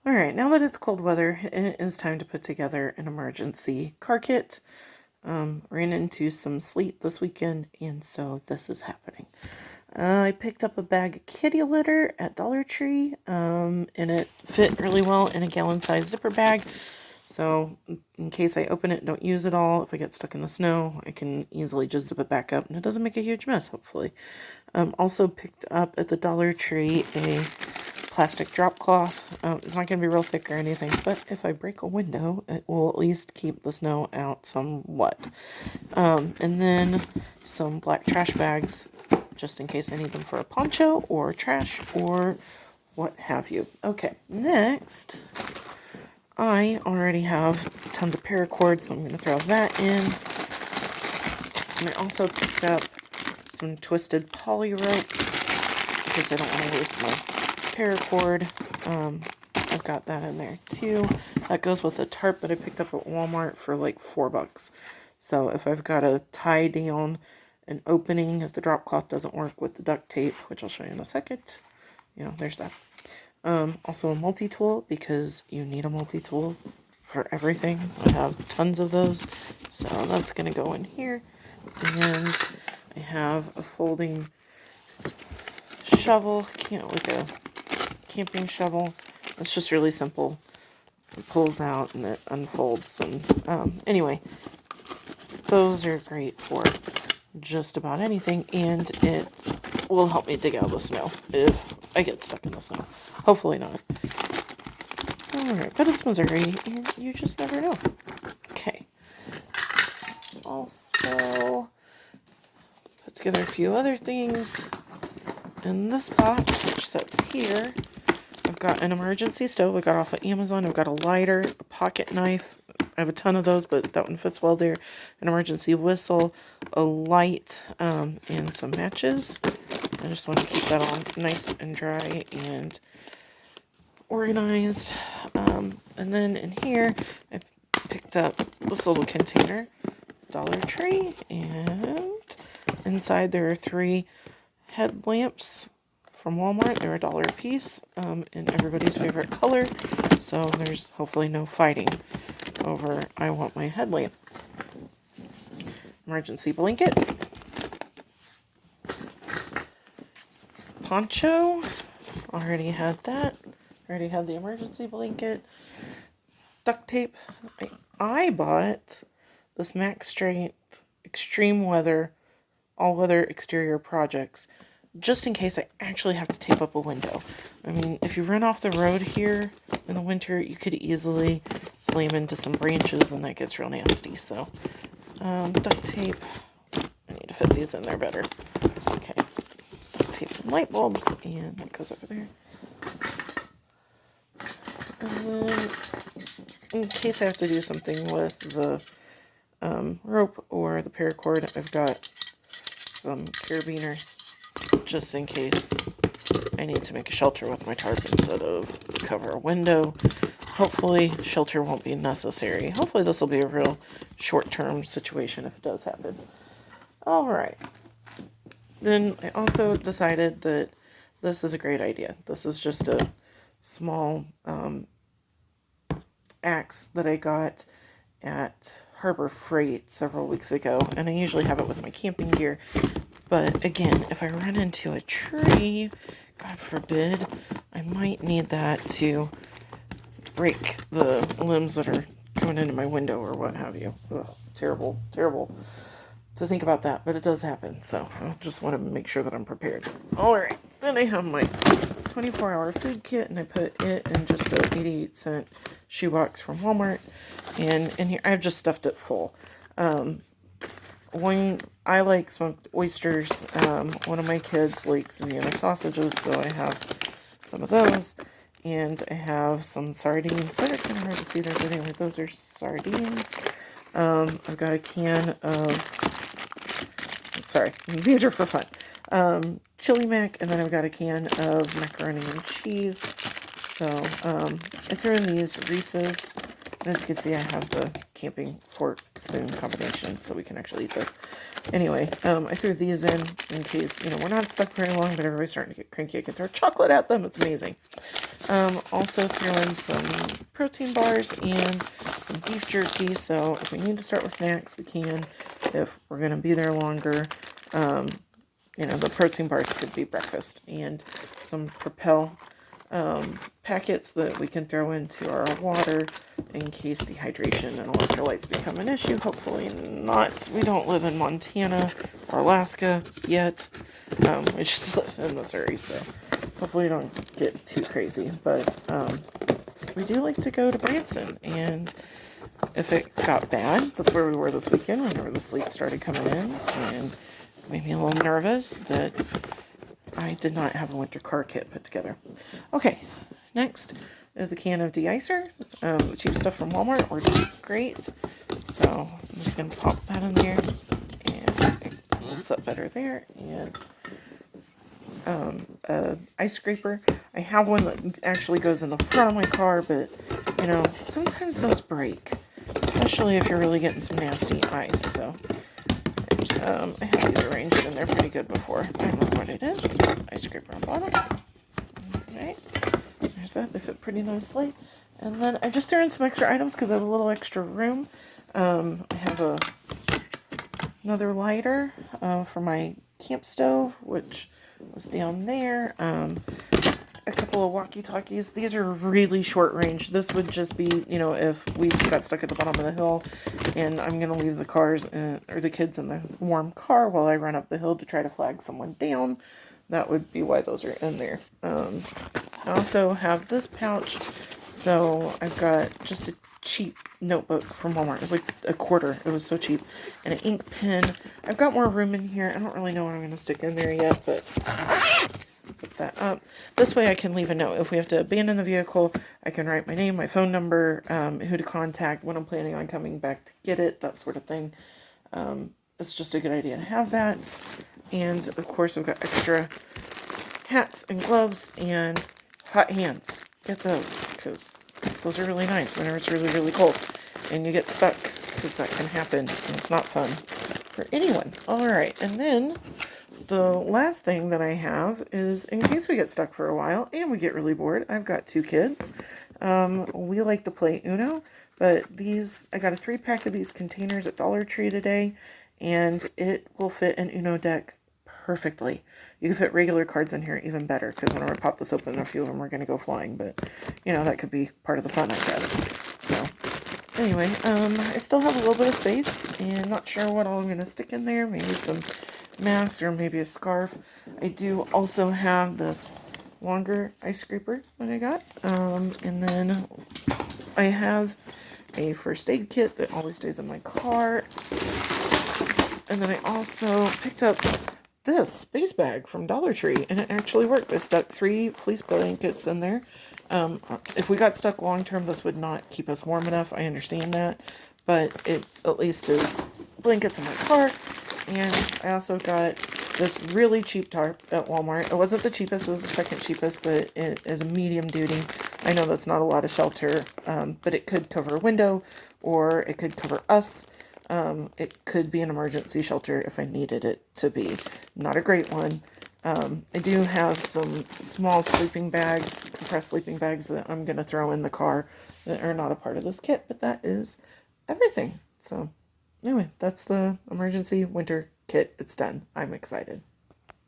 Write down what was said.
Alright, now that it's cold weather, it is time to put together an emergency car kit. Ran into some sleet this weekend, and so this is happening. I picked up a bag of kitty litter at Dollar Tree, and it fit really well in a gallon-sized zipper bag. So in case I open it and don't use it all, if I get stuck in the snow, I can easily just zip it back up, and it doesn't make a huge mess, hopefully. Also picked up at the Dollar Tree a plastic drop cloth. It's not going to be real thick or anything, but if I break a window, it will at least keep the snow out somewhat. And then some black trash bags, just in case I need them for a poncho or trash or what have you. Okay, next, I already have tons of paracord, so I'm going to throw that in. And I also picked up some twisted poly rope because I don't want to waste my paracord. I've got that in there too. That goes with a tarp that I picked up at Walmart for like $4. So if I've got to tie down an opening, if the drop cloth doesn't work with the duct tape, which I'll show you in a second, there's that. Also a multi-tool, because you need a multi-tool for everything. I have tons of those, so that's going to go in here. And I have a folding shovel, like a camping shovel. It's just really simple. It pulls out and it unfolds. And anyway, those are great for just about anything, and it will help me dig out the snow if I get stuck in the snow. Hopefully not. Alright, but it's Missouri, and you just never know. Okay. Also, put together a few other things. In this box, which sits here, I've got an emergency stove I got off of Amazon. I've got a lighter, a pocket knife. I have a ton of those, but that one fits well there. An emergency whistle, a light, and some matches. I just want to keep that all nice and dry and organized. And then in here, I picked up this little container, Dollar Tree, and inside there are 3 headlamps from Walmart. They're $1 a piece, in everybody's favorite color, so there's hopefully no fighting over I want my headlamp. Emergency blanket, poncho, already had that, already had the emergency blanket, duct tape. I bought this Max Strength Extreme Weather all-weather exterior projects, just in case I actually have to tape up a window. I mean, if you run off the road here in the winter, you could easily slam into some branches, and that gets real nasty. So, duct tape. I need to fit these in there better. Okay. Duct tape and light bulbs, and that goes over there. And then, in case I have to do something with the rope or the paracord, I've got some carabiners, just in case I need to make a shelter with my tarp instead of cover a window. Hopefully shelter won't be necessary. Hopefully this will be a real short-term situation if it does happen. Alright. Then I also decided that this is a great idea. This is just a small axe that I got at Harbor Freight several weeks ago, and I usually have it with my camping gear. But again, if I run into a tree, God forbid, I might need that to break the limbs that are coming into my window or what have you. Ugh, terrible, terrible to think about that, but it does happen. So I just want to make sure that I'm prepared. Alright, then I have my 24-hour food kit, and I put it in just a 88-cent shoebox from Walmart. And in here, I've just stuffed it full. When I like smoked oysters, one of my kids likes Vienna sausages, so I have some of those. And I have some sardines that are kind of hard to see there, but anyway, those are sardines. I've got a can of, sorry, these are for fun. Chili mac, and then I've got a can of macaroni and cheese. So, I threw in these Reese's. As you can see, I have the camping fork spoon combination, so we can actually eat those. Anyway, I threw these in case, we're not stuck very long, but everybody's starting to get cranky. I can throw chocolate at them. It's amazing. Also threw in some protein bars and some beef jerky. So if we need to start with snacks, we can. If we're going to be there longer, the protein bars could be breakfast, and some Propel packets that we can throw into our water in case dehydration and electrolytes become an issue. Hopefully not. We don't live in Montana or Alaska yet. We just live in Missouri, so hopefully we don't get too crazy. But we do like to go to Branson, and if it got bad, that's where we were this weekend whenever the sleet started coming in, and made me a little nervous that I did not have a winter car kit put together. Okay, next is a can of de-icer. The cheap stuff from Walmart works great. So I'm just going to pop that in there, and it looks up better there. And ice scraper. I have one that actually goes in the front of my car, but sometimes those break, especially if you're really getting some nasty ice. So I have these arranged in there pretty good before. I don't know what I did. Ice scraper on bottom. Okay, there's that. They fit pretty nicely. And then I just threw in some extra items because I have a little extra room. I have another lighter for my camp stove, which was down there. A couple of walkie-talkies. These are really short range. This would just be, if we got stuck at the bottom of the hill and I'm going to leave the cars or the kids in the warm car while I run up the hill to try to flag someone down. That would be why those are in there. I also have this pouch. So I've got just a cheap notebook from Walmart. It was like $1. It was so cheap. And an ink pen. I've got more room in here. I don't really know what I'm going to stick in there yet, but zip that up. This way I can leave a note. If we have to abandon the vehicle, I can write my name, my phone number, who to contact, when I'm planning on coming back to get it, that sort of thing. It's just a good idea to have that. And of course I've got extra hats and gloves and hot hands. Get those, because those are really nice whenever it's really, really cold and you get stuck, because that can happen and it's not fun for anyone. All right, and then the last thing that I have is, in case we get stuck for a while and we get really bored, I've got 2 kids. We like to play Uno, but I got a 3-pack of these containers at Dollar Tree today, and it will fit an Uno deck perfectly. You can fit regular cards in here even better, because whenever I pop this open, a few of them are going to go flying, but that could be part of the fun, I guess. So anyway, I still have a little bit of space and not sure what all I'm going to stick in there. Maybe some masks or maybe a scarf. I do also have this longer ice scraper that I got, and then I have a first aid kit that always stays in my car, and then I also picked up this space bag from Dollar Tree, and it actually worked. I stuck 3 fleece blankets in there. If we got stuck long term, this would not keep us warm enough. I understand that, but it at least is blankets in my car. And I also got this really cheap tarp at Walmart. It wasn't the cheapest, it was the second cheapest, but it is a medium duty. I know that's not a lot of shelter, but it could cover a window, or it could cover us. It could be an emergency shelter if I needed it to be. Not a great one. I do have some small sleeping bags, compressed sleeping bags, that I'm going to throw in the car that are not a part of this kit, but that is everything. So anyway, that's the emergency winter kit. It's done. I'm excited.